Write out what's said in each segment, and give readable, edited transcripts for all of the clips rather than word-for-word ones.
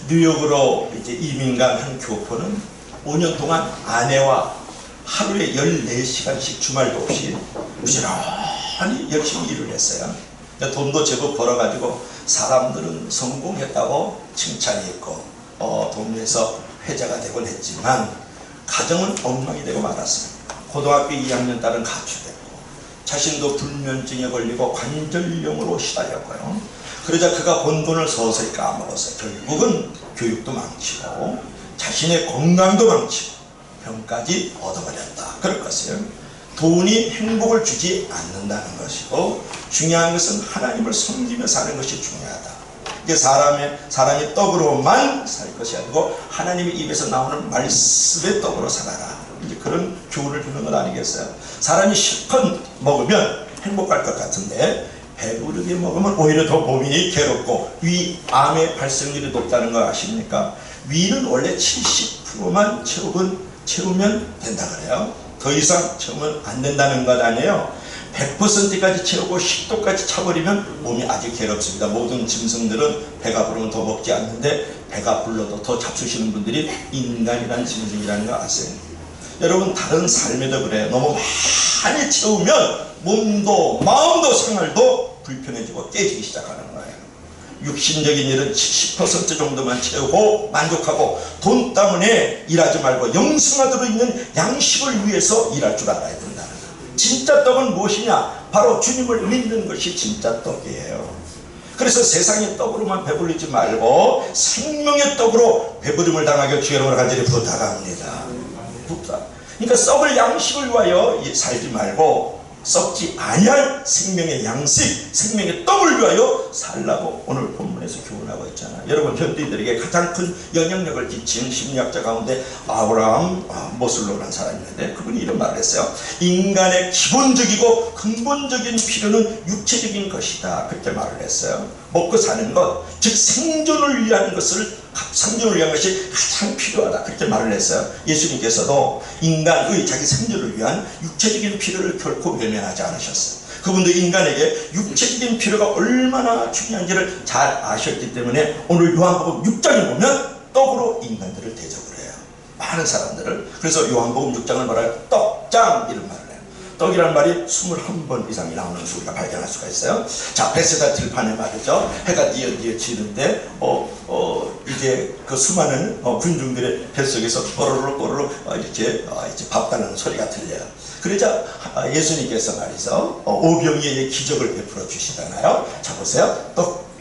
뉴욕으로 이제 이민 간 한 교포는 5년 동안 아내와 하루에 14시간씩 주말도 없이 부지런히 열심히 일을 했어요. 돈도 제법 벌어가지고 사람들은 성공했다고 칭찬했고 동네에서 회자가 되곤 했지만 가정은 엉망이 되고 말았어요. 고등학교 2학년 딸은 가출됐고 자신도 불면증에 걸리고 관절염으로 시달렸고요. 그러자 그가 번 돈을 서서히 까먹었어요. 결국은 교육도 망치고 자신의 건강도 망치고 병까지 얻어버렸다. 그럴 것이에요. 돈이 행복을 주지 않는다는 것이고 중요한 것은 하나님을 섬기며 사는 것이 중요하다. 이게 사람이 떡으로만 살 것이 아니고 하나님의 입에서 나오는 말씀의 떡으로 살아라. 이제 그런 교훈을 주는 것 아니겠어요? 사람이 실컷 먹으면 행복할 것 같은데 배부르게 먹으면 오히려 더 몸이 괴롭고 위암의 발생률이 높다는 거 아십니까? 위는 원래 70%만 채우면 된다 그래요. 더 이상 채우면 안 된다는 것 아니에요. 100%까지 채우고 10도까지 차버리면 몸이 아주 괴롭습니다. 모든 짐승들은 배가 부르면 더 먹지 않는데 배가 불러도 더 잡수시는 분들이 인간이라는 짐승이라는 거 아세요? 여러분 다른 삶에도 그래요. 너무 많이 채우면 몸도 마음도 생활도 불편해지고 깨지기 시작하는 거예요. 육신적인 일은 70% 정도만 채우고 만족하고 돈 때문에 일하지 말고 영생하도록 있는 양식을 위해서 일할 줄 알아야 된다는 거예요. 진짜 떡은 무엇이냐? 바로 주님을 믿는 것이 진짜 떡이에요. 그래서 세상의 떡으로만 배부르지 말고 생명의 떡으로 배부름을 당하게 주여러분을 간절히 부탁합니다. 그러니까 썩을 양식을 위하여 살지 말고 썩지 아니할 생명의 양식, 생명의 떡을 위하여 살라고 오늘 본문에서 교훈하고 있잖아요. 여러분 현대인들에게 가장 큰 영향력을 끼친 심리학자 가운데 아브라함 모슬로라는 사람이 있는데 그분이 이런 말을 했어요. 인간의 기본적이고 근본적인 필요는 육체적인 것이다. 그렇게 말을 했어요. 먹고 사는 것, 즉 생존을 위한 것이 가장 필요하다. 그렇게 말을 했어요. 예수님께서도 인간의 자기 생존을 위한 육체적인 필요를 결코 외면하지 않으셨어요. 그분도 인간에게 육체적인 필요가 얼마나 중요한지를 잘 아셨기 때문에 오늘 요한복음 6장에 보면 떡으로 인간들을 대접을 해요. 많은 사람들을. 그래서 요한복음 6장을 말해요. 떡장 이런 말을 해요. 떡이라는 말이 21번 이상이 나오는 것을 우리가 발견할 수가 있어요. 자, 베세다 들판에 말이죠. 해가 뉘어 지는데 이제 그 수많은 군중들의 뱃속에서 꼬르륵 이렇게 밥 달라는 소리가 들려요. 그러자 예수님께서 말이죠. 오병이어의 기적을 베풀어 주시잖아요. 자, 보세요. 떡.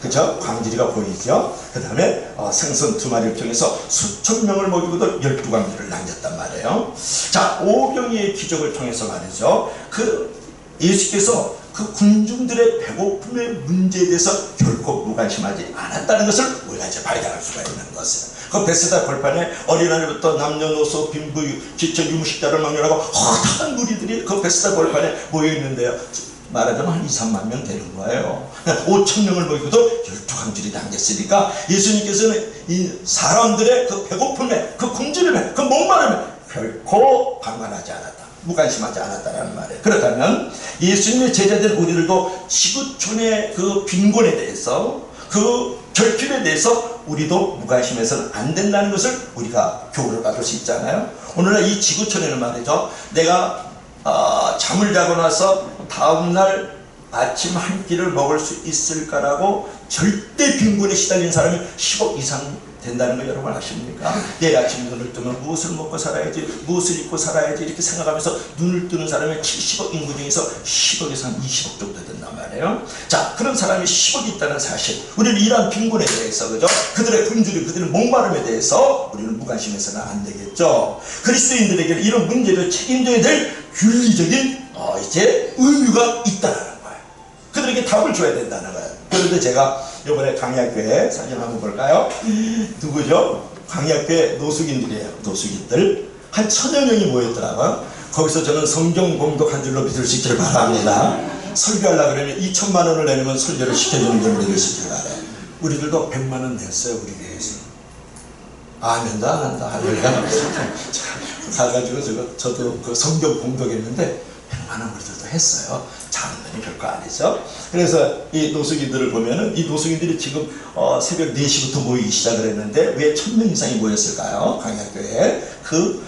그죠? 광지리가 보이죠? 그 다음에 생선 2마리를 통해서 수천 명을 먹이고도 12광지를 남겼단 말이에요. 자, 오병이의 기적을 통해서 말이죠. 예수께서 그 군중들의 배고픔의 문제에 대해서 결코 무관심하지 않았다는 것을 우리가 이제 발견할 수가 있는 것이에요. 그 베세다 벌판에 어린아이부터 남녀노소 빈부 지천 유무식자를 막론하고 허다한 무리들이 그 베세다 벌판에 모여 있는데요. 말하자면 한 2, 3만 명 되는 거예요. 5천 명을 먹이고도 12광줄이 담겼으니까 예수님께서는 이 사람들의 그 배고픔에, 그 굶주림에, 그 목마름에 결코 방관하지 않았다. 무관심하지 않았다는 말이에요. 그렇다면 예수님의 제자된 우리들도 지구촌의 그 빈곤에 대해서, 그 결핍에 대해서 우리도 무관심해서는 안 된다는 것을 우리가 교훈을 받을 수 있잖아요. 오늘날 이 지구촌에는 말이죠. 내가 잠을 자고 나서 다음날 아침 한 끼를 먹을 수 있을까라고 절대 빈곤에 시달린 사람이 10억 이상 된다는 거 여러분 아십니까? 내일 아침 눈을 뜨면 무엇을 먹고 살아야지, 무엇을 입고 살아야지 이렇게 생각하면서 눈을 뜨는 사람이 70억 인구 중에서 10억에서 한 20억 정도 된단 말이에요. 자, 그런 사람이 10억 있다는 사실, 우리는 이러한 빈곤에 대해서, 그죠? 그들의 굶주림, 그들의 목마름에 대해서 우리는 무관심해서는 안 되겠죠. 그리스도인들에게는 이런 문제를 책임져야 될 윤리적인 이제 의무가 있다는 거예요. 그들에게 답을 줘야 된다는 거예요. 그런데 제가 이번에 강의학교에 사진 한번 볼까요? 누구죠? 강의학교에 노숙인들이에요. 노숙인들 한 1000여 명이 모였더라고요. 거기서 저는 성경 공독한 줄로 믿을 수 있기를 바랍니다. 설교하려고 그러면 2천만 원을 내면 설교를 시켜주는 줄 믿을 수 있기를 바라요. 우리들도 100만 원 냈어요. 우리 교회에서. 아멘도 안 한다. 할렐루야. 가가지고 저도 그 성경 공독했는데 100만 원 우리들도 했어요. 작은 돈이 별거 아니죠. 그래서 이 노숙인들을 보면은 이 노숙인들이 지금 새벽 4시부터 모이기 시작을 했는데 왜 1000명 이상이 모였을까요? 광야교회에. 그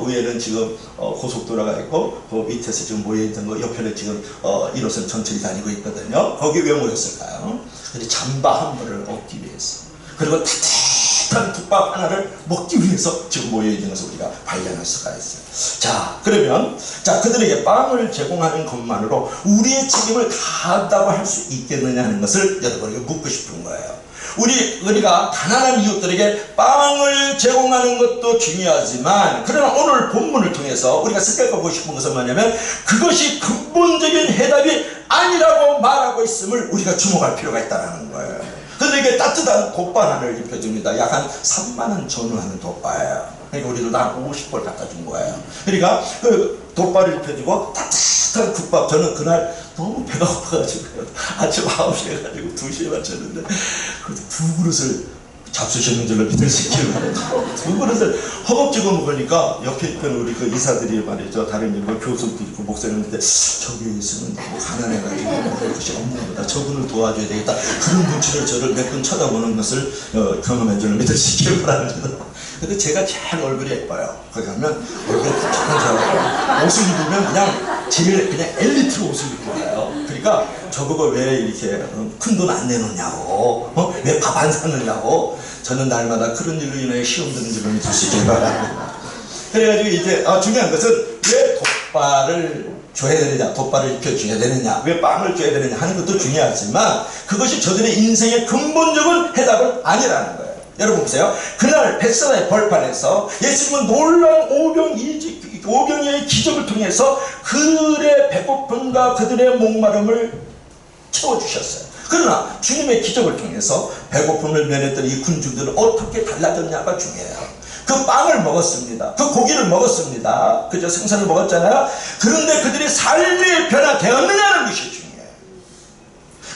위에는 지금 고속도로가 있고 그 밑에서 지금 모여있던 거 옆에는 지금 1호선 천천히 다니고 있거든요. 거기 왜 모였을까요? 근데 잠바 한 벌을 얻기 위해서, 그리고 따뜻한 국밥 하나를 먹기 위해서 지금 모여있는 것을 우리가 발견할 수가 있어요. 자, 그러면 그들에게 빵을 제공하는 것만으로 우리의 책임을 다한다고 할 수 있겠느냐 하는 것을 여러분에게 묻고 싶은 거예요. 우리가 가난한 이웃들에게 빵을 제공하는 것도 중요하지만, 그러나 오늘 본문을 통해서 우리가 생각하고 싶은 것은 뭐냐면, 그것이 근본적인 해답이 아니라고 말하고 있음을 우리가 주목할 필요가 있다는 거예요. 그들에게 따뜻한 돗바 하나를 입혀줍니다. 약 한 3만원 전후하는 돗바예요. 그러니까 우리도 한 50벌 갖다 준 거예요. 그러니까 그 돗바를 입혀주고 따뜻한 국밥. 저는 그날 너무 배가 고파가지고 아침 9시에 가지고 2시에 맞췄는데 두 그릇을 잡수시는 줄로 믿을 수 있기를 바랍니다. 두 그릇을 허겁지겁 먹으니까 옆에 있던 우리 그 이사들이 말이죠, 다른 뭐 교수도 있고 목사님인데, 저기 있으면 너무 가난해가지고 먹을 것이 없는 거다, 저분을 도와줘야 되겠다, 그런 눈치를 저를 몇 분 쳐다보는 것을 경험한 줄로 믿을 수 있기를 바랍니다. 근데 제가 제일 얼굴이 예뻐요. 거기 가면 얼굴이 탁탁하고 옷을 입으면 그냥 제일 그냥 엘리트로 옷을 입고 가요. 그러니까 저보고 왜 이렇게 큰 돈 안 내놓냐고, 왜 밥 안 사느냐고. 저는 날마다 그런 일로 인해 시험 드는 줄을 믿을 수 있게 바랍니다. 그래가지고 이제 중요한 것은 왜 돗바를 줘야 되느냐, 돗바를 입혀줘야 되느냐, 왜 빵을 줘야 되느냐 하는 것도 중요하지만, 그것이 저들의 인생의 근본적인 해답은 아니라는 거예요. 여러분 보세요. 그날 벳사다의 벌판에서 예수님은 놀라운 오병이어의 기적을 통해서 그들의 배고픔과 그들의 목마름을 채워주셨어요. 그러나 주님의 기적을 통해서 배고픔을 면했던 이 군중들은 어떻게 달라졌냐가 중요해요. 그 빵을 먹었습니다. 그 고기를 먹었습니다. 그저 생선을 먹었잖아요. 그런데 그들의 삶이 변화되었느냐는 것이 중요해요.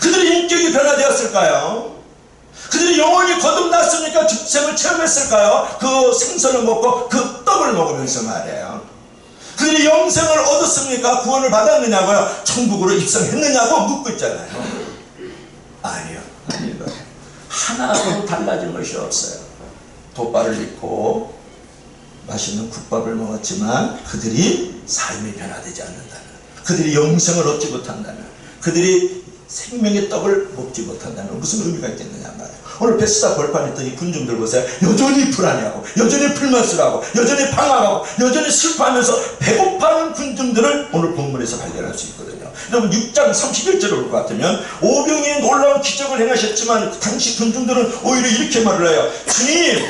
그들의 인격이 변화되었을까요? 그들이 영혼이 거듭났습니까? 죽생을 체험했을까요? 그 생선을 먹고 그 떡을 먹으면서 말이에요. 그들이 영생을 얻었습니까? 구원을 받았느냐고요? 천국으로 입성했느냐고 묻고 있잖아요. 아니요. 하나도 달라진 것이 없어요. 돗바를 입고 맛있는 국밥을 먹었지만 그들이 삶이 변화되지 않는다면, 그들이 영생을 얻지 못한다면, 그들이 생명의 떡을 먹지 못한다면 무슨 의미가 있겠느냐 말이에요. 오늘 벳사다 벌판에 있던 이 군중들 보세요. 여전히 불안해하고, 여전히 불만스러워하고, 여전히 방황하고, 여전히 슬퍼하면서 배고파하는 군중들을 오늘 본문에서 발견할 수 있거든요. 여러분 6장 31절을 볼 것 같으면, 오병이의 놀라운 기적을 행하셨지만 당시 군중들은 오히려 이렇게 말을 해요. 주님,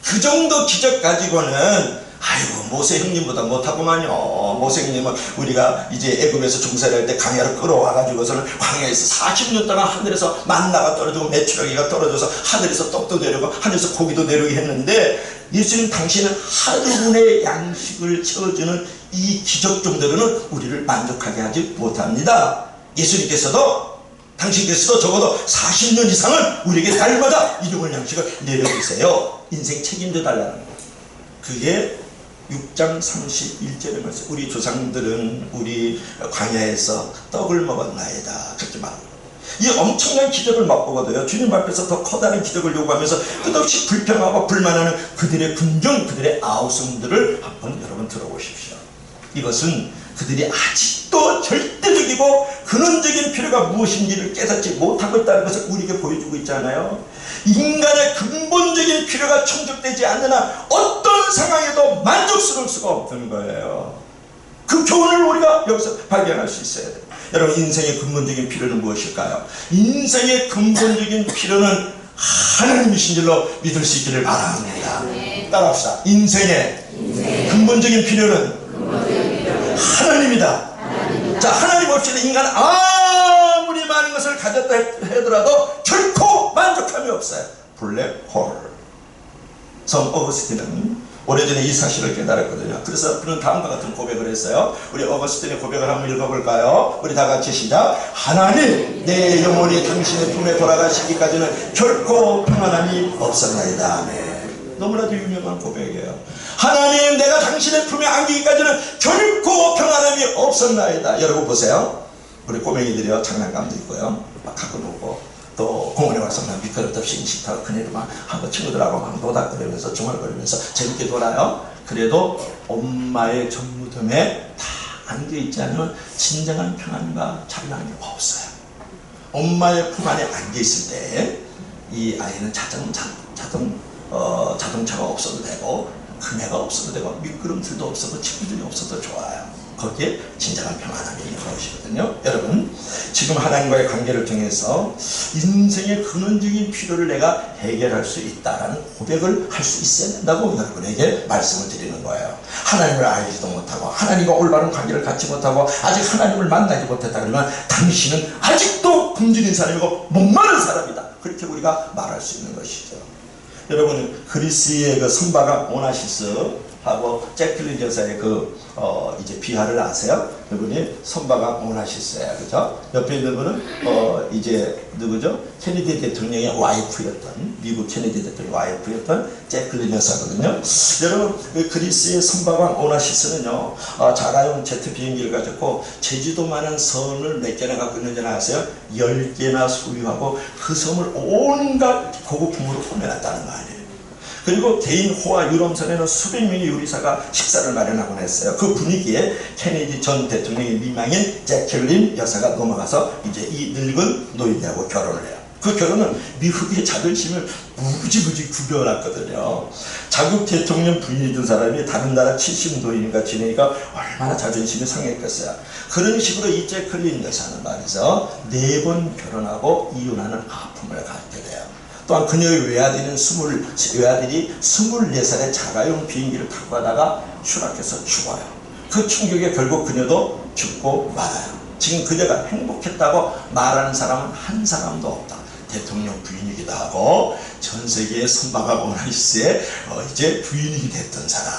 그 정도 기적 가지고는 아이고 모세 형님보다 못하구만요. 모세 형님은 우리가 이제 애굽에서 종살이 할 때 광야로 끌어와가지고서는 광야에서 40년 동안 하늘에서 만나가 떨어지고 메추라기가 떨어져서 하늘에서 떡도 내려고 하늘에서 고기도 내려오게 했는데, 예수님 당신은 하루분의 양식을 채워주는 이 기적 정도로는 우리를 만족하게 하지 못합니다. 예수님께서도 당신께서도 적어도 40년 이상은 우리에게 날마다 일용할 양식을 내려주세요. 인생 책임져 달라는 거예요. 그게 6장 31절의 말씀. 우리 조상들은 우리 광야에서 떡을 먹었나이다, 그렇게 말합니다. 이 엄청난 기적을 맛보거든요. 주님 앞에서 더 커다란 기적을 요구하면서 끝없이 불평하고 불만하는 그들의 군중, 그들의 아우성들을 한번 여러분 들어보십시오. 이것은 그들이 아직도 절대적이고 근원적인 필요가 무엇인지를 깨닫지 못하고 있다는 것을 우리에게 보여주고 있잖아요. 인간의 근본적인 필요가 충족되지 않는 한 어떤 상황에도 만족스러울 수가 없는 거예요. 그 교훈을 우리가 여기서 발견할 수 있어야 돼요. 여러분, 인생의 근본적인 필요는 무엇일까요? 인생의 근본적인 필요는 하나님이신 줄로 믿을 수 있기를 바랍니다. 따라합시다. 인생의 근본적인 필요는 하나님이다. 자, 하나님 없이는 인간은 아무리 많은 것을 가졌다 하더라도 결코 만족함이 없어요. 블랙홀. 성 어거스틴은 오래전에 이 사실을 깨달았거든요. 그래서 그는 다음과 같은 고백을 했어요. 우리 어거스틴의 고백을 한번 읽어볼까요? 우리 다 같이 시작. 하나님, 내 영혼이 당신의 품에 돌아가시기까지는 결코 평안함이 없었나이다. 아멘. 너무나도 유명한 고백이에요. 하나님, 내가 당신의 품에 안기기까지는 결코 평안함이 없었나이다. 여러분 보세요. 우리 꼬맹이들이요 장난감도 있고요 막 갖고 놀고 또 공원에 와서 막 미끄럽다 싱싱 타고 그네도 막 하고 친구들하고 막 노닥거리면서 중얼거리면서 재밌게 놀아요. 그래도 엄마의 전무덤에 다 안겨있지 않으면 진정한 평안과 자유함이 없어요. 엄마의 품 안에 안겨있을 때 이 아이는 자동차가 없어도 되고 그네가 없어도 되고 미끄럼틀도 없어도 친구들이 없어도 좋아요. 거기에 진정한 평안함이 있는 것이거든요. 여러분 지금 하나님과의 관계를 통해서 인생의 근원적인 필요를 내가 해결할 수 있다라는 고백을 할 수 있어야 된다고 여러분에게 말씀을 드리는 거예요. 하나님을 알지도 못하고 하나님과 올바른 관계를 갖지 못하고 아직 하나님을 만나지 못했다 그러면 당신은 아직도 굶주린 사람이고 목마른 사람이다. 그렇게 우리가 말할 수 있는 것이죠. 여러분 그리스의 그 선박왕 오나시스하고 제클린 여사의 이제 비하를 아세요? 그분이 선박왕 오나시스예요, 그죠? 옆에 있는 분은 이제 누구죠? 케네디 대통령의 와이프였던 미국 케네디 대통령 와이프였던 제클린 여사거든요. 여러분 그 그리스의 선박왕 오나시스는요 자가용 제트 비행기를 가졌고 제주도만한 섬을 몇 개나 갖고 있는지 아세요? 10개나 소유하고 그 섬을 온갖 고급품으로 꾸며놨다는 거 아니에요. 그리고 개인 호화 유람선에는 수백 명의 요리사가 식사를 마련하곤 했어요. 그 분위기에 케네디 전 대통령의 미망인 제클린 여사가 넘어가서 이제 이 늙은 노인하고 결혼을 해요. 그 결혼은 미국의 자존심을 무지무지 구겨놨거든요. 자국 대통령 부인이던 사람이 다른 나라 70노인과 지내니까 얼마나 자존심이 상했겠어요. 그런 식으로 이 제클린 여사는 말이죠 4번 결혼하고 이혼하는 아픔을 갖게 돼요. 또한 그녀의 외아들이 24살의 자가용 비행기를 타고 가다가 추락해서 죽어요. 그 충격에 결국 그녀도 죽고 말아요. 지금 그녀가 행복했다고 말하는 사람은 한 사람도 없다. 대통령 부인이기도 하고 전 세계의 선박왕 오나시스의 이제 부인이 됐던 사람.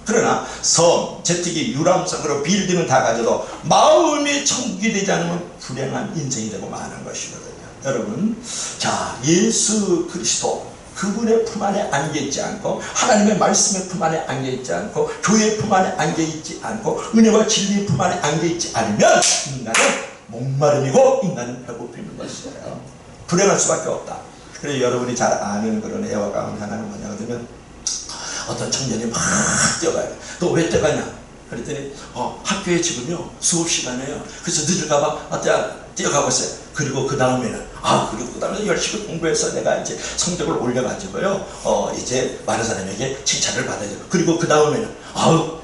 그러나 섬, 제트기, 유람선으로 빌딩은 다 가져도 마음이 천국이 되지 않으면 불행한 인생이 되고 마는 것이거든요. 여러분, 자 예수 그리스도 그분의 품 안에 안겨있지 않고 하나님의 말씀의 품 안에 안겨있지 않고 교회의 품 안에 안겨있지 않고 은혜와 진리의 품 안에 안겨있지 않으면 인간은 목마름이고 인간은 배고픔인 것이에요. 불행할 수밖에 없다. 그래서 여러분이 잘 아는 그런 애와 가운데 하나는 뭐냐 그러면 어떤 청년이 막 뛰어가요. 너 왜 뛰어가냐 그랬더니 학교에 지금요 수업 시간이에요. 그래서 늦을까봐 뛰어가고 있어요. 그리고 그 다음에는 그리고 그 다음에 열심히 공부해서 내가 이제 성적을 올려가지고요 이제 많은 사람에게 칭찬을 받아야죠. 그리고 그 다음에는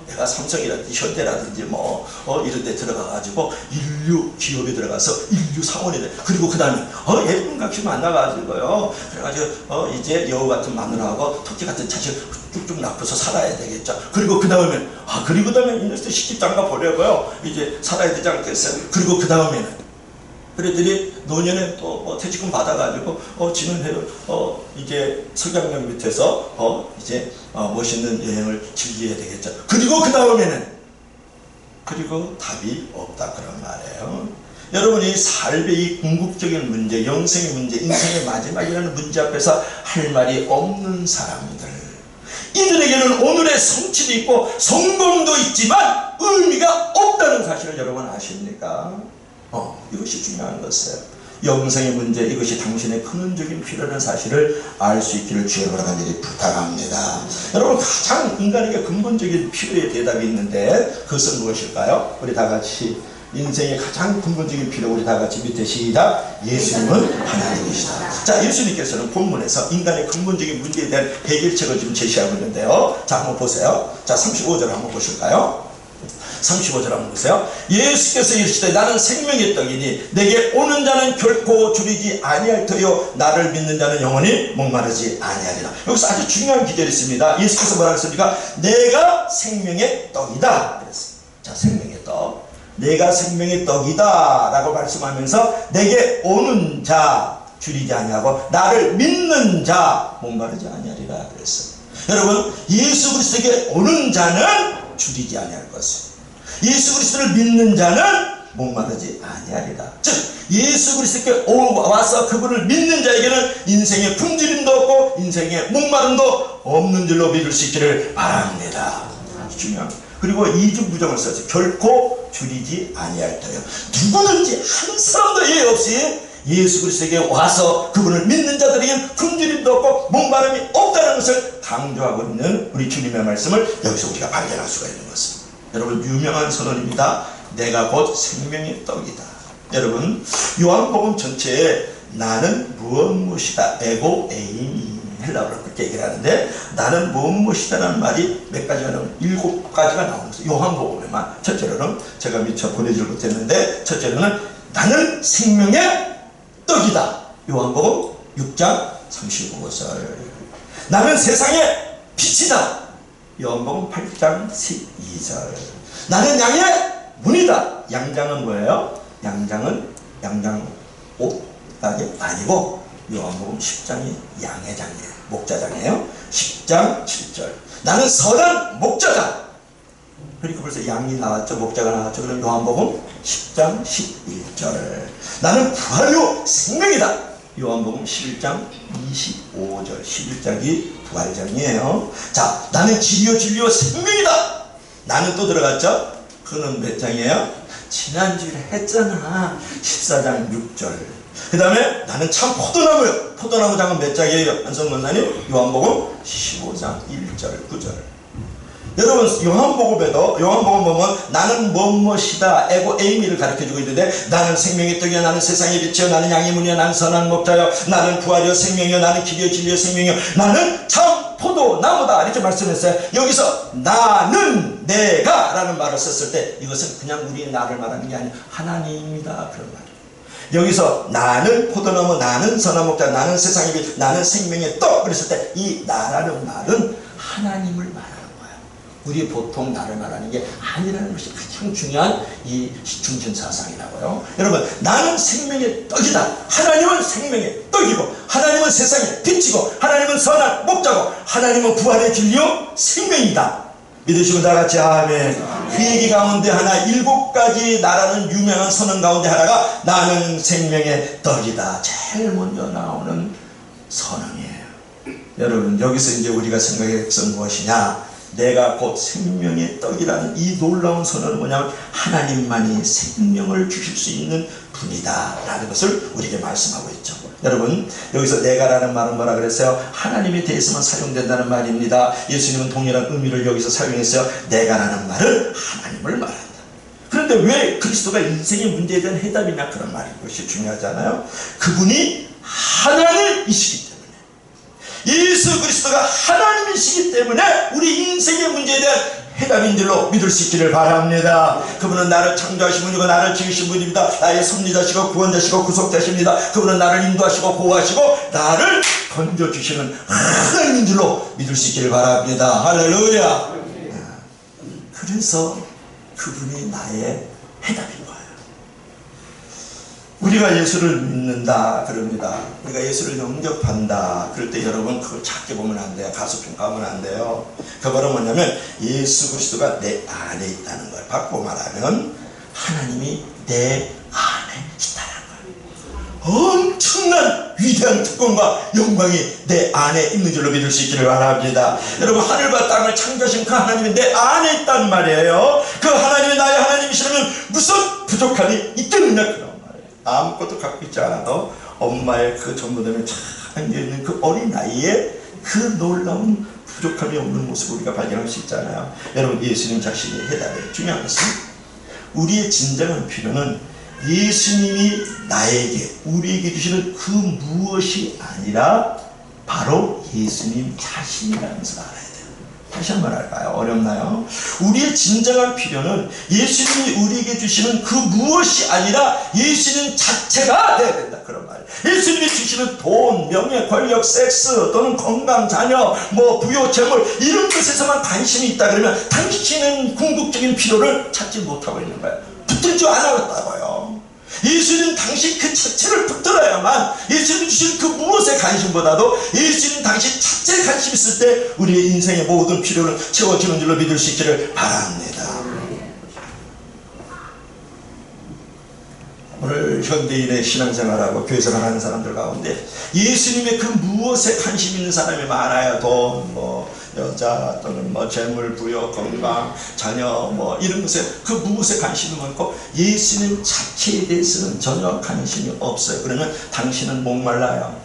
내가 삼성이라든지 현대라든지 이런 데 들어가가지고 인류 기업에 들어가서 인류 사원이 돼. 그리고 그 다음에 예쁜 각시 만나가지고요 그래가지고 이제 여우 같은 마누라하고 토끼 같은 자식 쭉쭉 낳고서 살아야 되겠죠. 그리고 그 다음에는 그리고 그 다음에 인더스트 시집장가 보려고요 이제 살아야 되지 않겠어요. 그리고 그 다음에는 그랬더니 노년에 또 퇴직금 받아가지고 지난해로 이제 석양역 밑에서 이제 멋있는 여행을 즐겨야 되겠죠. 그리고 그 다음에는 그리고 답이 없다 그런 말이에요. 여러분이 삶의 이 궁극적인 문제, 영생의 문제, 인생의 마지막이라는 문제 앞에서 할 말이 없는 사람들, 이들에게는 오늘의 성취도 있고 성공도 있지만 의미가 없다는 사실을 여러분 아십니까? 이것이 중요한 것이에요. 영생의 문제, 이것이 당신의 근원적인 필요라는 사실을 알 수 있기를 주의 바라간절히 부탁합니다. 여러분 가장 인간에게 근본적인 필요의 대답이 있는데 그것은 무엇일까요? 우리 다 같이 인생의 가장 근본적인 필요 우리 다 같이 밑에 시작. 예수님은 하나님이시다. 자, 예수님께서는 본문에서 인간의 근본적인 문제에 대한 해결책을 지금 제시하고 있는데요. 자, 한번 보세요. 자, 35절 한번 보실까요? 35절 한번 보세요. 예수께서 이르시되 나는 생명의 떡이니 내게 오는 자는 결코 줄이지 아니할 터요 나를 믿는 자는 영원히 목마르지 아니하리라. 여기서 아주 중요한 기절이 있습니다. 예수께서 뭐라고 했습니까? 내가 생명의 떡이다 그랬어요. 자, 생명의 떡, 내가 생명의 떡이다 라고 말씀하면서 내게 오는 자 줄이지 아니하고 나를 믿는 자 목마르지 아니하리라 그랬어요. 여러분, 예수 그리스도에게 오는 자는 줄이지 아니할 것입니다. 예수 그리스도를 믿는 자는 목마르지 아니하리라. 즉 예수 그리스도께 와서 그분을 믿는 자에게는 인생의 굶주림도 없고 인생의 목마름도 없는 줄로 믿을 수 있기를 바랍니다. 아주 중요합니다. 그리고 이중부정을 써서 결코 줄이지 아니할 터요. 누구든지 한 사람도 예외 없이 예수 그리스도에게 와서 그분을 믿는 자들에게는 굶주림도 없고 목마름이 없다는 것을 강조하고 있는 우리 주님의 말씀을 여기서 우리가 발견할 수가 있는 것입니다. 여러분, 유명한 선언입니다. 내가 곧 생명의 떡이다. 여러분, 요한복음 전체에 나는 무엇이다, 에고 에이미, 헬라어로 그렇게 얘기를 하는데, 나는 무엇이다라는 말이 몇 가지가 나오면 7가지가 나오는 것이죠. 요한복음에만. 첫째로는 제가 미처 보내질 못했는데, 첫째로는 나는 생명의 떡이다. 요한복음 6장 35절. 나는 세상의 빛이다. 요한복음 8장 12절. 나는 양의 문이다. 양장은 뭐예요? 양장은 양장 옷이 아니고 요한복음 10장이 양의 장이에요. 목자장이에요. 10장 7절. 나는 선한 목자다. 그러니까 벌써 양이 나왔죠. 목자가 나왔죠. 그럼 요한복음 10장 11절. 나는 부활요 생명이다. 요한복음 11장 25절. 11장이 부활장이에요. 자, 나는 진리요 생명이다. 나는 또 들어갔죠. 그는 몇 장이에요? 지난주에 했잖아. 14장 6절. 그 다음에 나는 참 포도나무요. 포도나무 장은 몇 장이에요? 안성 권사님? 요한복음 15장 1절 9절. 여러분, 요한복음 보면 나는 무엇이다, 에고 에이미를 가르쳐주고 있는데, 나는 생명의 떡이요, 나는 세상의 빛이요, 나는 양의 문이요, 나는 선한 목자요, 나는 부활이요 생명이요, 나는 길이요 진리요 생명이요, 나는 참 포도나무다, 이렇게 말씀했어요. 여기서 나는 내가 라는 말을 썼을 때 이것은 그냥 우리의 나를 말하는 게 아니라 하나님입니다, 그런 말이에요. 여기서 나는 포도나무, 나는 선한 목자, 나는 세상의 빛, 나는 생명의 떡 그랬을 때 이 나라는 말은 하나님을 말하는 우리 보통 나를 말하는 게 아니라는 것이 가장 중요한 이 중심사상이라고요. 여러분, 나는 생명의 떡이다. 하나님은 생명의 떡이고, 하나님은 세상의 빛이고, 하나님은 선한 목자고, 하나님은 부활의 진리요 생명이다. 믿으시고 다 같이 아멘. 그 얘기 가운데 하나, 7가지 나라는 유명한 선언 가운데 하나가 나는 생명의 떡이다. 제일 먼저 나오는 선언이에요. 여러분, 여기서 이제 우리가 생각할 것은 무엇이냐? 내가 곧 생명의 떡이라는 이 놀라운 선언은 뭐냐면 하나님만이 생명을 주실 수 있는 분이다 라는 것을 우리에게 말씀하고 있죠. 여러분, 여기서 내가라는 말은 뭐라 그랬어요? 하나님에 대해서만 사용된다는 말입니다. 예수님은 동일한 의미를 여기서 사용했어요. 내가라는 말은 하나님을 말한다. 그런데 왜 그리스도가 인생의 문제에 대한 해답이냐, 그런 말인 것이 중요하잖아요. 그분이 하나님이시기 때문에, 예수 그리스도가 하나님이시기 때문에 우리 인생의 문제에 대한 해답인 줄로 믿을 수 있기를 바랍니다. 그분은 나를 창조하신 분이고 나를 지으신 분입니다. 나의 섭리자시고 구원자시고 구속자십니다. 그분은 나를 인도하시고 보호하시고 나를 건져주시는 하나님인 줄로 믿을 수 있기를 바랍니다. 할렐루야. 그래서 그분이 나의 해답인 거예요. 우리가 예수를 믿는다 그럽니다. 우리가 예수를 영접한다 그럴 때 여러분 그걸 작게 보면 안 돼요. 가소평가하면 안 돼요. 그거는 뭐냐면 예수 그리스도가 내 안에 있다는 걸 바꾸고 말하면 하나님이 내 안에 있다는 거예요. 엄청난 위대한 특권과 영광이 내 안에 있는 줄로 믿을 수 있기를 바랍니다. 여러분, 하늘과 땅을 창조하신 그 하나님이 내 안에 있단 말이에요. 그 하나님이 나의 하나님이시라면 무슨 부족함이 있겠느냐, 그런 아무것도 갖고 있지 않아도 엄마의 그 전부담에 잘 안겨있는 그 어린 나이에 그 놀라운 부족함이 없는 모습을 우리가 발견할 수 있잖아요. 여러분, 예수님 자신의 해답에 중요한 것은 우리의 진정한 필요는 예수님이 나에게, 우리에게 주시는 그 무엇이 아니라 바로 예수님 자신이라는 것을 알아야 돼요. 다시 한번 할까요? 어렵나요? 우리의 진정한 필요는 예수님이 우리에게 주시는 그 무엇이 아니라 예수님 자체가 되어야 된다, 그런 말이에요. 예수님이 주시는 돈, 명예, 권력, 섹스 또는 건강, 자녀, 부여, 재물 이런 것에서만 관심이 있다 그러면 당신은 궁극적인 필요를 찾지 못하고 있는 거예요. 붙들 줄 알았다고요. 예수님 당신 그 자체를 붙들어야만 예수님 주신 그 무엇의 관심보다도 예수님 당신 자체에 관심 있을 때 우리의 인생의 모든 필요를 채워주는 줄로 믿을 수 있기를 바랍니다. 오늘 현대인의 신앙생활하고 교회생활하는 사람들 가운데 예수님의 그 무엇에 관심 있는 사람이 많아요. 돈, 뭐 여자 또는 뭐 재물, 부여, 건강, 자녀 뭐 이런 것에 그 무엇에 관심이 많고 예수님 자체에 대해서는 전혀 관심이 없어요. 그러면 당신은 목말라요.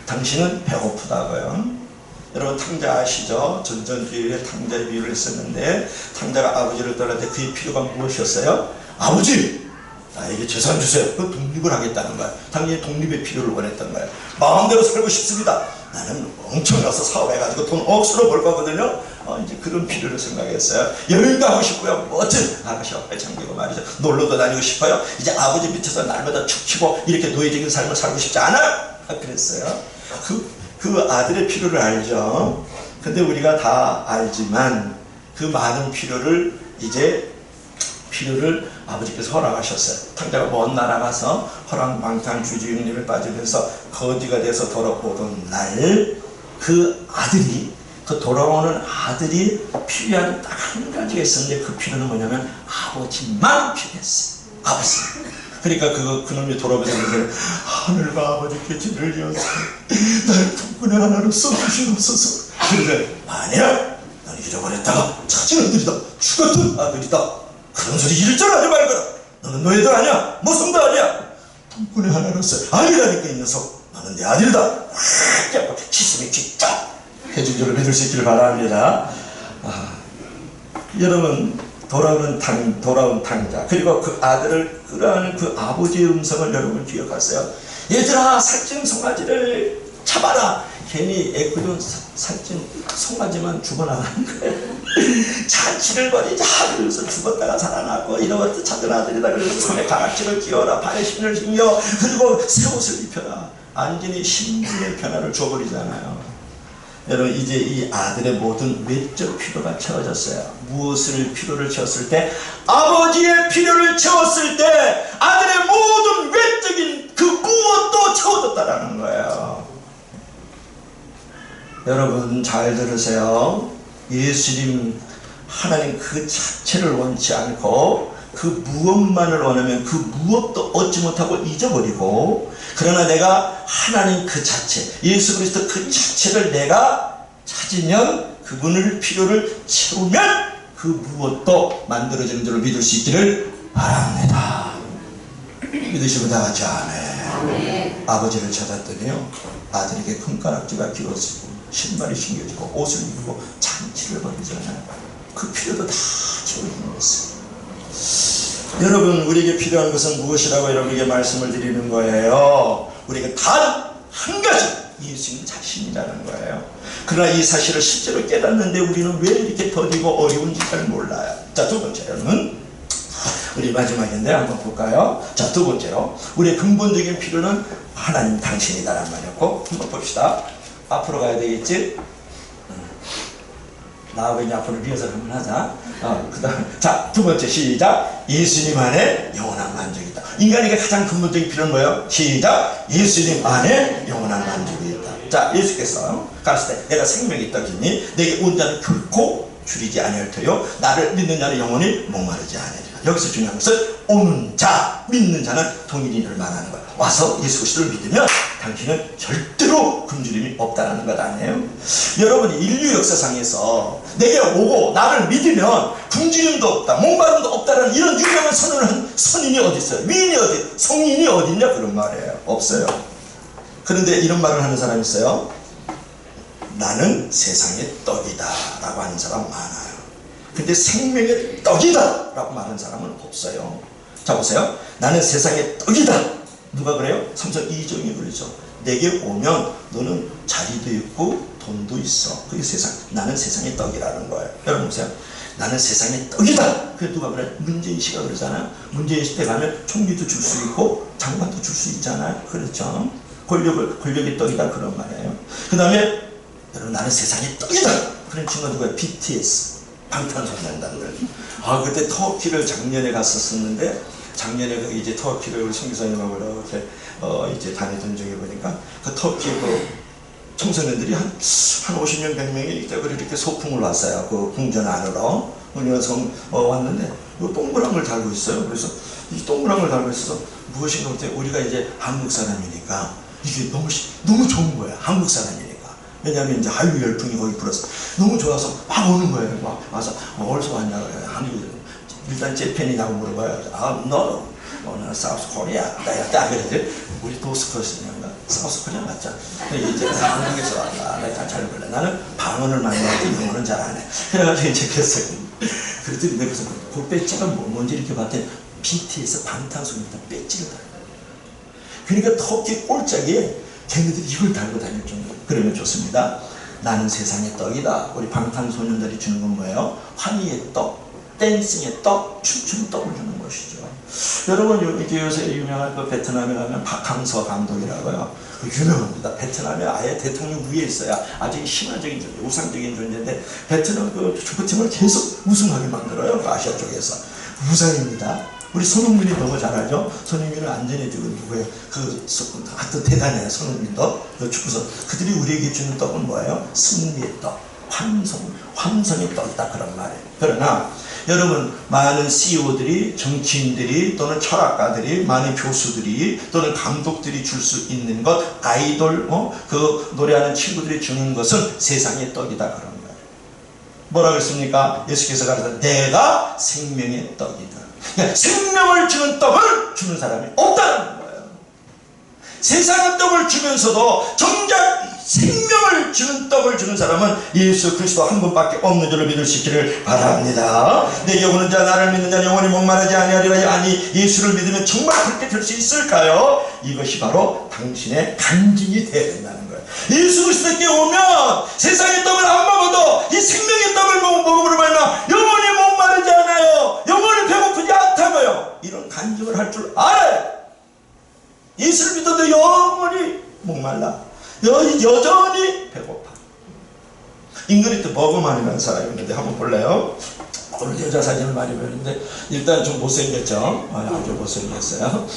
당신은 배고프다고요. 여러분 탕자 아시죠? 전전주일에 탕자의 비유를 했었는데 탕자가 아버지를 떠날 때 그의 필요가 무엇이었어요? 아버지! 나에게 재산 주세요. 그 독립을 하겠다는 거야. 당연히 독립의 필요를 원했던 거야. 마음대로 살고 싶습니다. 나는 엄청나서 사업해가지고 돈 억수로 벌 거거든요. 이제 그런 필요를 생각했어요. 여행도 하고 싶고요. 멋진 아가씨 앞에 잠기고 말이죠. 놀러도 다니고 싶어요. 이제 아버지 밑에서 날마다 축 치고 이렇게 노예적인 삶을 살고 싶지 않아? 그랬어요. 그 아들의 필요를 알죠. 근데 우리가 다 알지만 그 많은 필요를 아버지께서 허락하셨어요. 탕자가 먼 나라 가서 허랑방탕 주주육림을 빠지면서 거지가 돼서 돌아오던 날 그 아들이 그 돌아오는 아들이 필요한 딱 한 가지가 있었는데 그 필요는 뭐냐면 아버지만 필요했어요. 아버지. 그러니까 그놈이 돌아오면서 하늘과 아버지께 진을 지어서 나를 통분의 하나로 써주시옵소서. 그러자 아니야, 넌 잃어버렸다가 찾은 아들이다. 죽었던 아들이다. 그런 소리 일절 하지 말거라. 너는 노예도 아니야. 모성도 아니야. 통분의 하나로서 아니라니까 이 녀석. 너는 내 아들이다. 확 치심이 쫙 해준 줄을 믿을 수 있기를 바랍니다. 여러분 돌아온 탕자 그리고 그 아들을 끌어안는 그 아버지의 음성을 여러분 기억하세요. 얘들아 살찐 송아지를 잡아라. 괜히 애꿎은 살찐 송아지만 죽어나가는 거예요. 잔치를 벌이자. 그래서 죽었다가 살아나고 이러면 작은 아들이다. 그래서 손에 가락지를 끼워라. 발에 신을 신겨. 그리고 새 옷을 입혀라. 완전히 신분의 변화를 줘버리잖아요. 여러분 이제 이 아들의 모든 외적 필요가 채워졌어요. 무엇을 필요를 채웠을 때? 아버지의 필요를 채웠을 때 아들의 모든 외적인 그 무엇도 채워졌다라는 거예요. 여러분 잘 들으세요. 예수님 하나님 그 자체를 원치 않고 그 무엇만을 원하면 그 무엇도 얻지 못하고 잊어버리고, 그러나 내가 하나님 그 자체 예수 그리스도 그 자체를 내가 찾으면 그분을 필요를 채우면 그 무엇도 만들어지는 줄을 믿을 수 있기를 바랍니다. 믿으시고 다 같이 아멘. 아버지를 찾았더니요 아들에게 금가락지가 길어지고 신발이 신겨지고 옷을 입고 잔치를 벌이잖아요. 그 필요도 다 채워주는 것이에요. 여러분 우리에게 필요한 것은 무엇이라고 여러분에게 말씀을 드리는 거예요? 우리가 단 한 가지 예수님 자신이라는 거예요. 그러나 이 사실을 실제로 깨닫는데 우리는 왜 이렇게 더디고 어려운지 잘 몰라요. 자, 두 번째로는 우리 마지막인데 한번 볼까요? 자, 두 번째로 우리의 근본적인 필요는 하나님 당신이다라는 말이었고, 한번 봅시다. 앞으로 가야 되겠지? 나하고 이제 앞으로 리허설 한번 하자. 그 다음, 자, 두 번째 시작. 예수님 안에 영원한 만족이 있다. 인간에게 가장 근본적인 필요는 뭐예요? 시작. 예수님 안에 영원한 만족이 있다. 자, 예수께서 가르칠 때 내가 생명이 떡이니 내게 온 자는 결코 줄이지 아니할 터요 나를 믿는 자는 영원히 목마르지 아니하리라. 여기서 중요한 것은 오는 자, 믿는 자는 동일인을 말하는 거야. 와서 예수 그리스도를 믿으면 당신은 절대로 굶주림이 없다는 것 아니에요? 여러분 인류 역사상에서 내게 오고 나를 믿으면 굶주림도 없다, 목마름도 없다라는 이런 유명한 선언을 한 선인이 어디 있어요? 위인이 어디, 성인이 어디 있냐? 그런 말이에요. 없어요. 그런데 이런 말을 하는 사람이 있어요. 나는 세상의 떡이다 라고 하는 사람 많아요. 근데 생명의 떡이다 라고 말하는 사람은 없어요. 자 보세요. 나는 세상의 떡이다. 누가 그래요? 삼성 이종이 그러죠. 내게 오면 너는 자리도 있고 돈도 있어. 그게 세상, 나는 세상의 떡이라는 거예요. 여러분 보세요. 나는 세상의 떡이다. 그게 누가 그래? 문재인 씨가 그러잖아요. 문재인 씨 때 가면 총리도 줄 수 있고 장관도 줄 수 있잖아요. 그렇죠? 권력의 떡이다 그런 말이에요. 그 다음에 여러분 나는 세상의 떡이다. 그런 친구가 누구야? BTS 방탄소년단들. 그때 터키를 작년에 갔었는데, 작년에 이제 터키를 우리 성교사님하고 이렇게 이제 다니던 중에 보니까 그 터키 그 청소년들이 한 50명 100명이 이렇게 소풍을 왔어요. 그 궁전 안으로. 우리가 왔는데 이 동그란 걸 달고 있어요. 그래서 이 동그란 걸 달고 있어서 무엇인가 볼 때 우리가 이제 한국 사람이니까 이게 너무 좋은 거야. 한국 사람이니까. 왜냐하면 이제 한류 열풍이 거기 불어서 너무 좋아서 막 오는 거예요. 막 와서 어디서 왔냐 그래. 한국 일단 재팬이라고 물어봐요. 너 나는 사우스 코리아. 나 그러지. 우리 도스코스인가 사우스 코리아 맞죠? 이제 한국에서 왔다. 내가 잘 몰라. 나는 방언을 많이 하지 영어는 잘 안 해. 그래가지고 이제 그랬어요. 그랬더니 내가 그 배지가 뭔지 이렇게 봤더니 BTS 방탄소년단 배지를 달고. 그러니까 터키 꼴짝에 걔네들이 이걸 달고 다닐 정도로. 그러면 좋습니다. 나는 세상의 떡이다. 우리 방탄소년단이 주는 건 뭐예요? 환희의 떡, 댄싱의 떡, 춤추는 떡을 주는 것이죠. 여러분 이제 요새 유명한 그 베트남에 가면 박항서 감독이라고요. 유명합니다. 베트남에 아예 대통령 위에 있어야 아주 신화적인 존재, 우상적인 존재인데 베트남 그 축구팀을 계속 우승하게 만들어요. 그 아시아 쪽에서 우상입니다. 우리 손흥민이 너무 잘하죠. 손흥민을 안전해주고 누구예요? 하여튼 대단해요. 손흥민도 그 축구선. 그들이 우리에게 주는 떡은 뭐예요? 승리의 떡, 환성의 떡이다 그런 말이에요. 그러나 여러분 많은 CEO들이, 정치인들이 또는 철학가들이, 많은 교수들이 또는 감독들이 줄 수 있는 것, 아이돌, 그 노래하는 친구들이 주는 것은 세상의 떡이다 그런 거예요. 뭐라고 했습니까? 예수께서 가르쳐 내가 생명의 떡이다. 그러니까 생명을 주는 떡을 주는 사람이 없다는 거예요. 세상의 떡을 주면서도 정작 생명을 주는 떡을 주는 사람은 예수 그리스도 한 분밖에 없는 줄을 믿을 수 있기를 바랍니다. 내게 오는 자 나를 믿는 자 영원히 목마르지 아니하리라. 아니 예수를 믿으면 정말 그렇게 될 수 있을까요? 이것이 바로 당신의 간증이 되어야 된다는 거예요. 예수 그리스도께 오면 세상의 떡을 안 먹어도 이 생명의 떡을 먹음으로 말미암아 영원히 목마르지 않아요. 영원히 배고프지 않다고요. 이런 간증을 할 줄 알아요. 예수를 믿어도 영원히 목말라. 여전히 배고파. 잉그리드 버그만이라는 사람이 있는데 한번 볼래요? 오늘 여자 사진을 많이 보는데 일단 좀 못생겼죠? 아주 못생겼어요.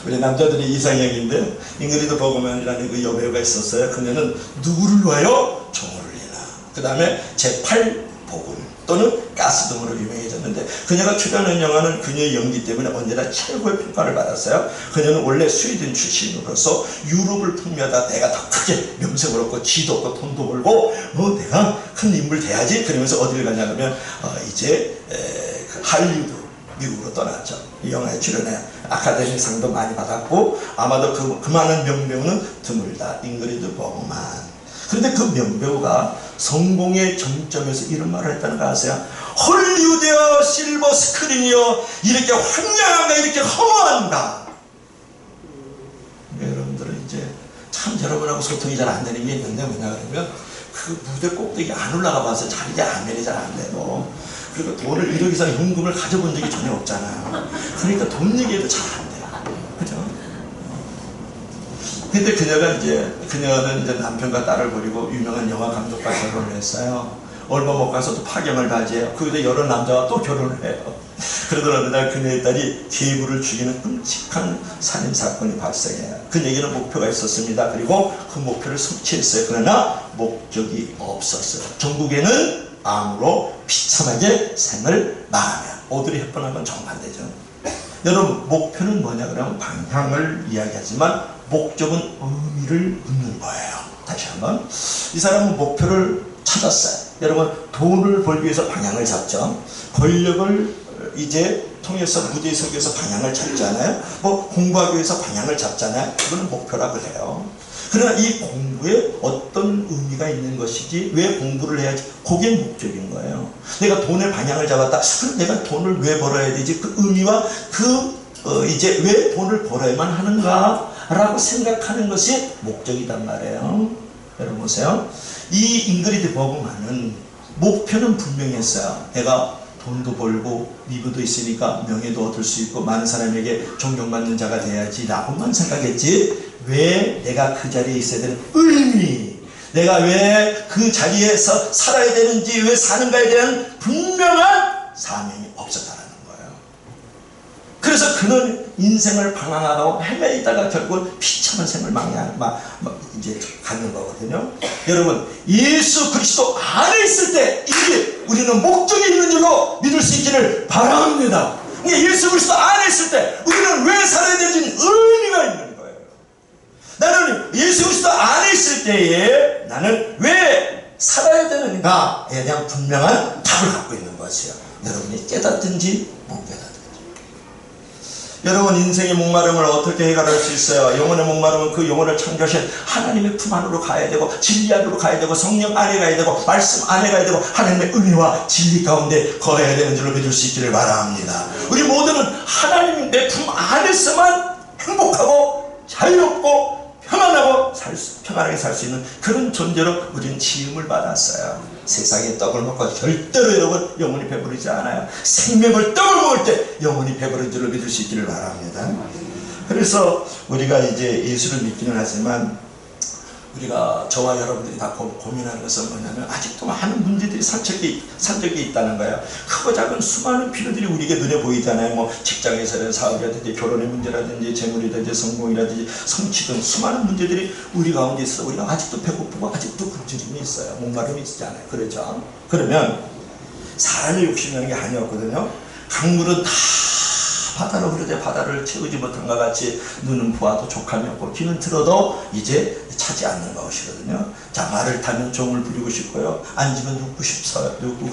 우리 남자들이 이상형인데 잉그리드 버그만이라는 그 여배우가 있었어요. 그녀는 누구를 위하여? 종을 위나. 그 다음에 제8복음 또는 가스 등으로 유명해졌는데 그녀가 출연한 영화는 그녀의 연기 때문에 언제나 최고의 평가를 받았어요. 그녀는 원래 스웨덴 출신으로서 유럽을 풍미하다 내가 더 크게 명성을 얻고 지도 얻고 돈도 벌고 내가 큰 인물 돼야지 그러면서 어디를 가냐 그러면 이제 할리우드 미국으로 떠났죠. 이 영화에 출연해 아카데미상도 많이 받았고 아마도 그 많은 명배우는 드물다. 잉그리드 버그만. 그런데 그 명배우가 성공의 정점에서 이런 말을 했다는 거 아세요? 헐리우드여 실버 스크린이여 이렇게 황량한가 이렇게 허무한가. 여러분들은 이제 참 여러분하고 소통이 잘 안 되는 게 있는데 뭐냐 그러면 그 무대 꼭대기 안 올라가 봐서 자리에 안면이 잘 안 되고 그리고 돈을 1억 이상 현금을 가져본 적이 전혀 없잖아요. 그러니까 돈 얘기해도 잘 안 돼요. 그죠? 근데 그녀는 이제 남편과 딸을 버리고 유명한 영화 감독과 결혼을 했어요. 얼마 못 가서 또 파경을 맞이해요. 그런데 여러 남자와 또 결혼을 해요. 그러던 어느 날 그녀의 딸이 계부를 죽이는 끔찍한 살인사건이 발생해요. 그녀에게는 목표가 있었습니다. 그리고 그 목표를 성취했어요. 그러나 목적이 없었어요. 전국에는 암으로 비참하게 생을 마감해요. 오드리 헵번한 건 정반대죠. 여러분 목표는 뭐냐 그러면 방향을 이야기하지만 목적은 의미를 묻는 거예요. 다시 한번 이 사람은 목표를 찾았어요. 여러분 돈을 벌기 위해서 방향을 잡죠. 권력을 이제 통해서 무대에 서기 위해서 방향을 잡잖아요. 뭐 공부하기 위해서 방향을 잡잖아요. 그거는 목표라 그래요. 그러나 이 공부에 어떤 의미가 있는 것이지 왜 공부를 해야지 그게 목적인 거예요. 내가 돈의 방향을 잡았다. 그럼 내가 돈을 왜 벌어야 되지? 그 의미와 이제 왜 돈을 벌어야만 하는가 라고 생각하는 것이 목적이란 말이에요. 여러분 보세요. 이 잉그리드 버그만은 목표는 분명히 했어요. 내가 돈도 벌고 미부도 있으니까 명예도 얻을 수 있고 많은 사람에게 존경받는 자가 돼야지 라고만 생각했지 왜 내가 그 자리에 있어야 되는 의미, 내가 왜 그 자리에서 살아야 되는지 왜 사는가에 대한 분명한 사명이 없었다는 거예요. 그래서 그는 인생을 방황하고 헤매이다가 결국 비참한 생을 이제 갖는 거거든요. 여러분 예수 그리스도 안에 있을 때 이게 우리는 목적이 있는 줄로 믿을 수 있기를 바랍니다. 그러니까 예수 그리스도 안에 있을 때 우리는 왜 살아야 되는지 의미가 있는 거예요. 나는 예수 그리스도 안에 있을 때에 나는 왜 살아야 되는가에 대한 분명한 답을 갖고 있는 것이요. 여러분이 깨닫든지 못 깨닫든지. 여러분 인생의 목마름을 어떻게 해결할 수 있어요? 영혼의 목마름은 그 영혼을 창조하신 하나님의 품 안으로 가야 되고 진리 안으로 가야 되고 성령 안에 가야 되고 말씀 안에 가야 되고 하나님의 은혜와 진리 가운데 거해야 되는 줄로 믿을 수 있기를 바랍니다. 우리 모두는 하나님 내 품 안에서만 행복하고 자유롭고 평안하게 살 수 있는 그런 존재로 우리는 지음을 받았어요. 세상에 떡을 먹고 절대로 여러분 영혼이 배부르지 않아요. 생명을 떡을 먹을 때 영혼이 배부른 줄로 믿을 수 있기를 바랍니다. 그래서 우리가 이제 예수를 믿기는 하지만 우리가 저와 여러분들이 다 고민하는 것은 뭐냐면 아직도 많은 문제들이 산적이 있다는 거예요. 크고 작은 수많은 필요들이 우리에게 눈에 보이잖아요. 뭐 직장에서는 사업이라든지 결혼의 문제라든지 재물이라든지 성공이라든지 성취 등 수많은 문제들이 우리 가운데 있어 우리가 아직도 배고프고 아직도 굶주림이 있어요. 목마름이 있잖아요. 그렇죠? 그러면 사람의 욕심이라는 게 아니었거든요. 강물은 다 바다로 흐르되 바다를 채우지 못한 것 같이 눈은 보아도 족함이 없고 귀는 들어도 이제 차지 않는 것이거든요. 자, 말을 타면 종을 부리고 싶고요. 앉으면 눕고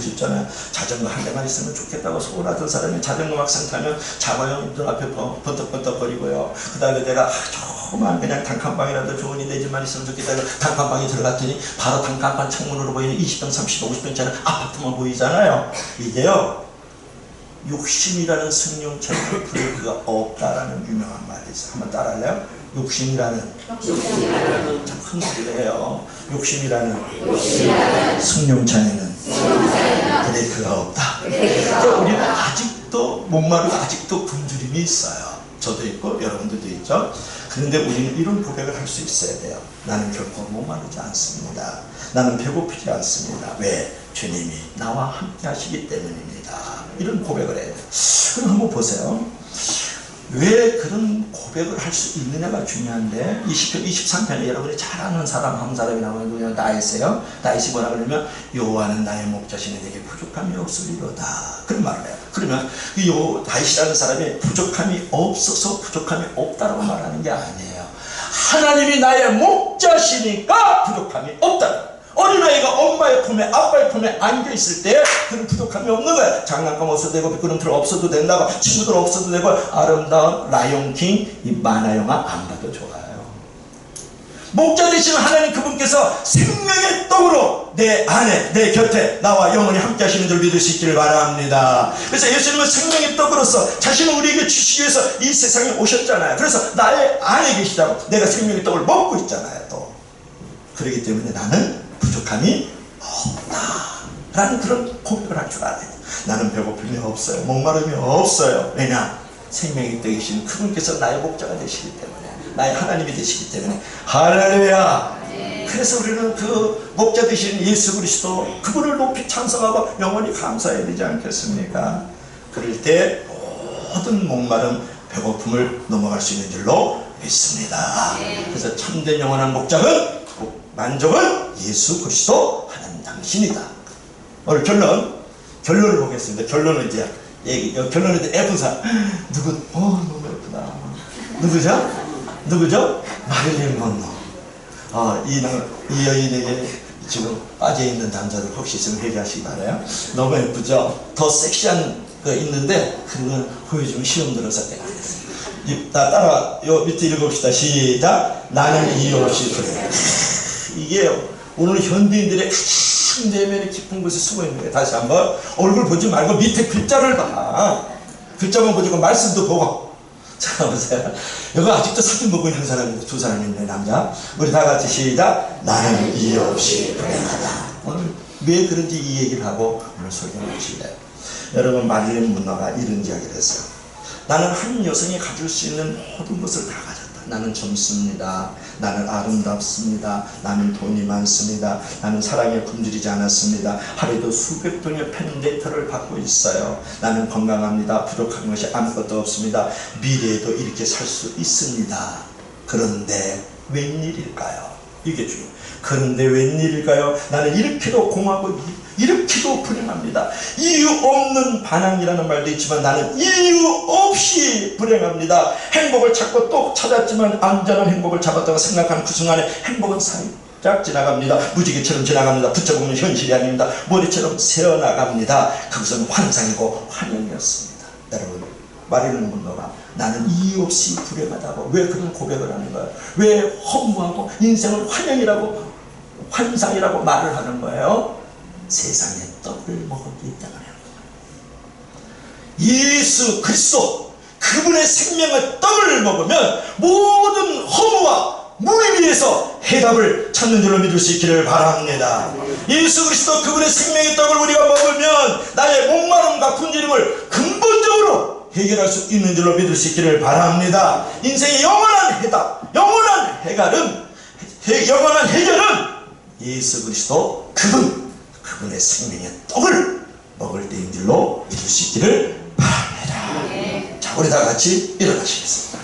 싶잖아요. 자전거 한 대만 있으면 좋겠다고 소원하던 사람이 자전거 막상 타면 자가용 눈앞에 번떡번떡거리고요. 그 다음에 내가 조그만 그냥 단칸방이라도 좋으니 내 집만 있으면 좋겠다. 단칸방에 들어갔더니 바로 단칸방 창문으로 보이는 20평, 30평, 50평짜리 아파트만 보이잖아요. 이게요. 욕심이라는 승용차의 브레이크가 없다라는 유명한 말이 있어요. 한번 따라할래요? 욕심이라는 참 큰 소리를 해요. 욕심이라는 승용차에는 브레이크가 없다. 그러니까 우리는 아직도 목마르고 아직도 굶주림이 있어요. 저도 있고 여러분들도 있죠. 그런데 우리는 이런 고백을 할 수 있어야 돼요. 나는 결코 목마르지 않습니다. 나는 배고프지 않습니다. 왜? 주님이 나와 함께 하시기 때문입니다. 이런 고백을 해야 돼요. 그럼 한번 보세요. 왜 그런 고백을 할 수 있느냐가 중요한데 20편, 23편에 여러분이 잘 아는 사람 한 사람이 나오는 누구냐? 다윗이에요. 다윗이 뭐라 그러면 여호와는 나의 목자시니 내게 부족함이 없으리로다. 그런 말을 해요. 그러면 이 다윗이라는 사람이 부족함이 없어서 부족함이 없다라고 말하는 게 아니에요. 하나님이 나의 목자시니까 부족함이 없다. 어린아이가 엄마의 품에 아빠의 품에 안겨있을 때 그런 부족함이 없는 거야. 장난감 없어도 되고 미끄럼틀 없어도 된다고 친구들 없어도 되고 아름다운 라이온킹 이 만화 영화 안 봐도 좋아요. 목자 되시는 하나님 그분께서 생명의 떡으로 내 안에 내 곁에 나와 영원히 함께 하시는 줄 믿을 수 있기를 바랍니다. 그래서 예수님은 생명의 떡으로서 자신을 우리에게 주시기 위해서 이 세상에 오셨잖아요. 그래서 나의 안에 계시다고 내가 생명의 떡을 먹고 있잖아요. 또 그렇기 때문에 나는 부족함이 없다 라는 그런 고백을 할 줄 알아야 돼. 나는 배고픔이 없어요. 목마름이 없어요. 왜냐? 생명의 떡이신 그분께서 나의 목자가 되시기 때문에 나의 하나님이 되시기 때문에 할렐루야. 그래서 우리는 그 목자 되신 예수 그리스도 그분을 높이 찬송하고 영원히 감사해야 되지 않겠습니까? 그럴 때 모든 목마름 배고픔을 넘어갈 수 있는 줄로 믿습니다. 그래서 참된 영원한 목자는 만족은 예수 그리스도 하나님 당신이다. 오늘 결론을 보겠습니다. 결론은 이제 결론은 이제 F사 너무 예쁘다. 누구죠? 마릴린 먼로. 이 여인에게 지금 빠져있는 남자들 혹시 있으면 회개하시기 바라요. 너무 예쁘죠? 더 섹시한 거 있는데 그건 보여주면 시험 들어서 내가 됐어요. 따라 요 밑에 읽어봅시다. 시작. 나는 이유 없이 그래. 이게 오늘 현대인들의 가장 내면의 깊은 곳에 숨어있는 거예요. 다시 한번 얼굴 보지 말고 밑에 글자를 봐. 글자만 보지 말고 말씀도 보고. 자 보세요. 여기 아직도 사진 보고 있는 사람인데 두 사람 있네. 남자. 우리 다같이 시작. 나는 이유 없이 불행하다. 오늘 왜 그런지 이 얘기를 하고 오늘 설명을 하실래요. 여러분 마릴린 문로가 이런 이야기를 했어요. 나는 한 여성이 가질 수 있는 모든 것을 다 가졌다. 나는 젊습니다. 나는 아름답습니다. 나는 돈이 많습니다. 나는 사랑에 굶주리지 않았습니다. 하루에도 수백 통의 펜데이터를 받고 있어요. 나는 건강합니다. 부족한 것이 아무것도 없습니다. 미래에도 이렇게 살 수 있습니다. 그런데 웬일일까요? 이게 중요해요. 그런데 웬일일까요? 나는 이렇게도 공하고 이렇게도 불행합니다. 이유 없는 반항이라는 말도 있지만 나는 이유 없이 불행합니다. 행복을 찾고 또 찾았지만 안전한 행복을 잡았다고 생각하는 그 순간에 행복은 살짝 지나갑니다. 무지개처럼 지나갑니다. 붙여보면 현실이 아닙니다. 머리처럼 새어나갑니다. 그것은 환상이고 환영이었습니다. 여러분, 마리는 문노가 나는 이유 없이 불행하다고 왜 그런 고백을 하는 거예요? 왜 허무하고 인생을 환영이라고 환상이라고 말을 하는 거예요? 세상에 떡을 먹었기 때문에. 예수 그리스도 그분의 생명의 떡을 먹으면 모든 허무와 무의미에서 해답을 찾는 줄로 믿을 수 있기를 바랍니다. 예수 그리스도 그분의 생명의 떡을 우리가 먹으면 나의 목마름과 분주림을 근본적으로 해결할 수 있는 줄로 믿을 수 있기를 바랍니다. 인생의 영원한 해답, 영원한 해결은 예수 그리스도 그분의 생명의 떡을 먹을 때인 줄로 믿을 수 있기를 바랍니다. 자, 우리 다 같이 일어나시겠습니다.